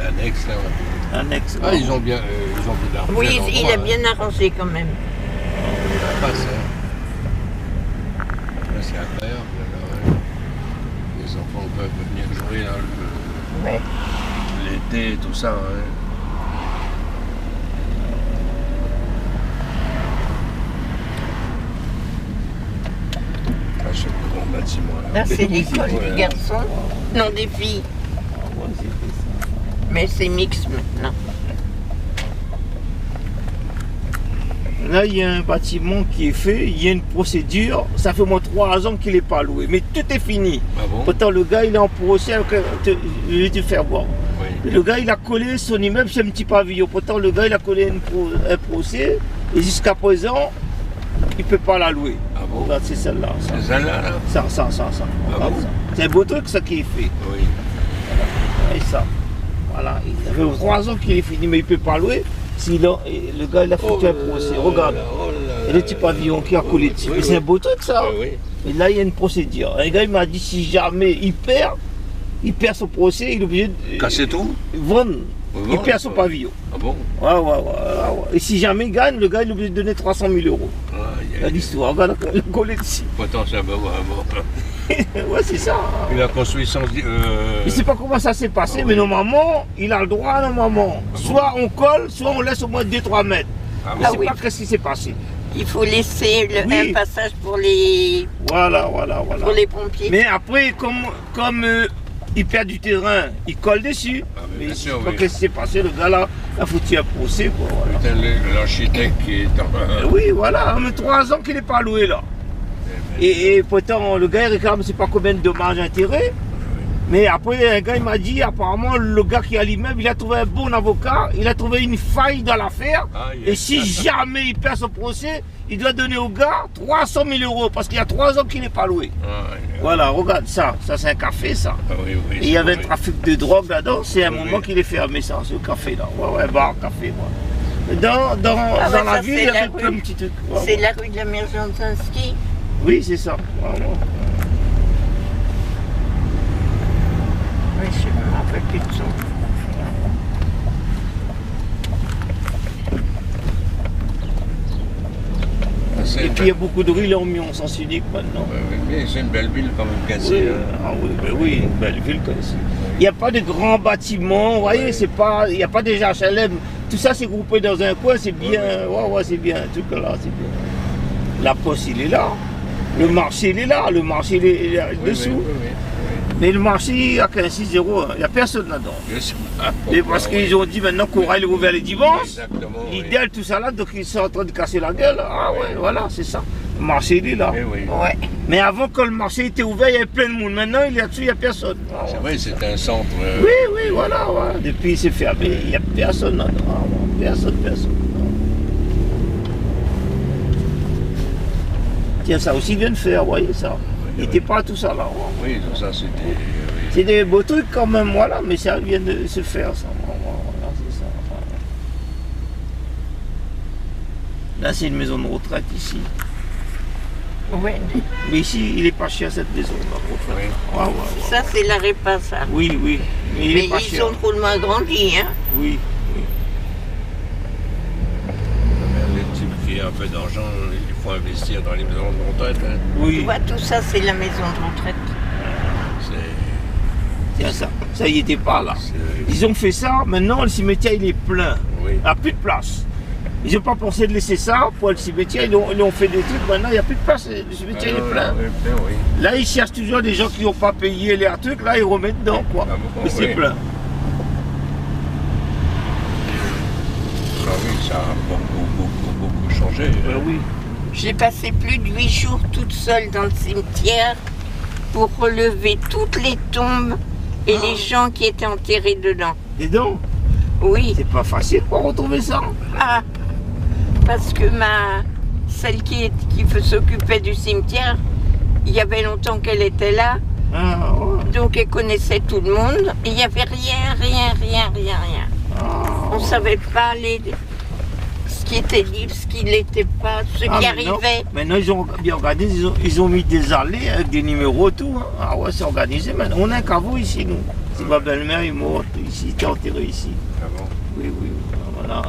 L'annexe, là. Annexe. Ah, ils ont bien arrangé. Oui, il l'endroit, a bien arrangé quand même. La passe, hein. Là, c'est incroyable. Là, ouais. Les enfants peuvent venir jouer là, Ouais. l'été, tout ça. Hein. Ah, c'est le grand bâtiment. Là. Là, c'est l'école Ouais. des garçons, non des filles. Ah, ouais, c'est ça. Mais c'est mixte maintenant. Là, il y a un bâtiment qui est fait, il y a une procédure. Ça fait au moins 3 ans qu'il n'est pas loué, mais tout est fini. Ah bon? Pourtant, le gars, il est en procès. Je vais te faire voir. Oui. Le gars, il a collé son immeuble sur un petit pavillon. Pourtant, le gars, il a collé un procès. Et jusqu'à présent, il ne peut pas la louer. Ah bon? Regarde, c'est celle-là. Ça. C'est celle-là, là? Ça. Ah Regarde bon? ça. C'est un beau truc, ça, qui est fait. Oui. Et ça. Voilà. Il fait 3 ans qu'il est fini, mais il ne peut pas louer. Et le gars, il a foutu un procès. Regarde. Et le petit pavillon qui a collé dessus. Oui, Mais c'est un beau truc, ça. Oui. Et là, il y a une procédure. Un gars, il m'a dit, si jamais il perd son procès, il est obligé de Casser tout? vendre. Il Vendre, perd son pavillon. Ah bon? Ouais. Et si jamais il gagne, le gars, il est obligé de donner 300 000 euros. Ah, L'histoire, regarde, le collé dessus. Pourtant, ça va voir. Ouais, c'est ça. Il a construit sans. Je ne sais pas comment ça s'est passé, mais normalement, il a le droit, normalement. Soit on colle, soit on laisse au moins 2-3 mètres. Ah Je ne sais oui. pas ce qui s'est passé. Il faut laisser Oui. un passage pour les Voilà. pompiers. Mais après, comme il perd du terrain, il colle dessus. Ah, mais Mais bien je sûr, sais pas oui. ce qui s'est passé, le gars là a foutu un procès. Quoi, voilà. Putain, l'architecte qui est en. Oui, voilà, mais 3 ans qu'il n'est pas loué là. Et pourtant, le gars il réclame, je ne sais pas combien de dommages et intérêts. Mais après, un gars il m'a dit, apparemment, le gars qui a l'immeuble, il a trouvé un bon avocat, il a trouvé une faille dans l'affaire. Et si jamais il perd son procès, il doit donner au gars 300 000 euros parce qu'il y a 3 ans qu'il n'est pas loué. Voilà, regarde ça, c'est un café ça. Ah, oui, Et il y avait un trafic de drogue là-dedans, c'est un moment qu'il est fermé ça, ce café là. Ouais, bar, café, moi. Dans ouais, la ça, ville, c'est il y la avait plein de rue. petits trucs. C'est la rue de la Merjantinski. Oui, c'est ça. Vraiment. Oui, je ne me rappelle plus de son. Et puis il y a beaucoup de rues, là, on mis en sens unique maintenant. Mais c'est une belle ville quand même cassée. Oui, une belle ville comme ça. Il n'y a pas de grands bâtiments, vous voyez, c'est pas, il n'y a pas des HLM. Tout ça c'est groupé dans un coin, c'est bien, ouais, c'est bien, tout là, c'est bien. La poste, il est là. Le marché, il est là. Le marché, il est là, dessous. Mais le marché, à 15-6 euros, il n'y a personne là-dedans. Et parce qu'ils ont dit maintenant qu'Orail est ouvert les dimanches. L'idéal, tout ça là, donc ils sont en train de casser la gueule. Ah ouais, voilà, c'est ça. Le marché, il est là. Ouais. Mais avant, quand le marché était ouvert, il y avait plein de monde. Maintenant, il y a dessus, il n'y a personne. C'est vrai, c'est un centre. Oui, voilà. Ouais. Depuis, c'est fermé. Il n'y a personne là-dedans. Personne. Tiens, ça aussi vient de faire, vous voyez ça. Il n'était pas tout ça là. Oui, tout ça c'était. C'est des beaux trucs quand même, voilà, mais ça vient de se faire, ça. Voilà, c'est ça. Là, c'est une maison de retraite ici. Ouais. Mais ici, il n'est pas cher cette maison de retraite. Ouais. Ça, c'est la répa, ça. Oui. Mais il Mais est pas ils cher. sont drôlement agrandis, hein. Oui. Les types qui ont un peu d'argent, il faut investir dans les maisons de retraite. Hein. Tu Oui. vois, tout ça, c'est la maison de retraite. Tiens, ça y était pas là. Ils ont fait ça, maintenant le cimetière il est plein. Oui. Il n'y a plus de place. Ils n'ont pas pensé de laisser ça pour le cimetière, ils ont fait des trucs, maintenant il n'y a plus de place, le cimetière il est plein. Oui. Là ils cherchent toujours des gens qui n'ont pas payé les trucs, là ils remettent dedans quoi. Ah bon, Mais c'est oui. plein. Ah oui, ça a beaucoup changé. Oui. J'ai passé plus de 8 jours toute seule dans le cimetière pour relever toutes les tombes et les gens qui étaient enterrés dedans. Et donc, Oui. c'est pas facile pour retrouver ça. Ah, parce que celle qui s'occupait du cimetière, il y avait longtemps qu'elle était là, Ah, ouais. donc elle connaissait tout le monde. Et il n'y avait rien. On ne savait pas ce qui était libre, ce qui n'était pas, ce qui arrivait. Maintenant, ils ont bien organisé, ils ont mis des allées avec des numéros, tout. Hein. Ah ouais, c'est organisé maintenant. On a un caveau ici, nous. Ma belle-mère est morte ici, t'es enterré ici. Ah bon? Oui, oui, voilà.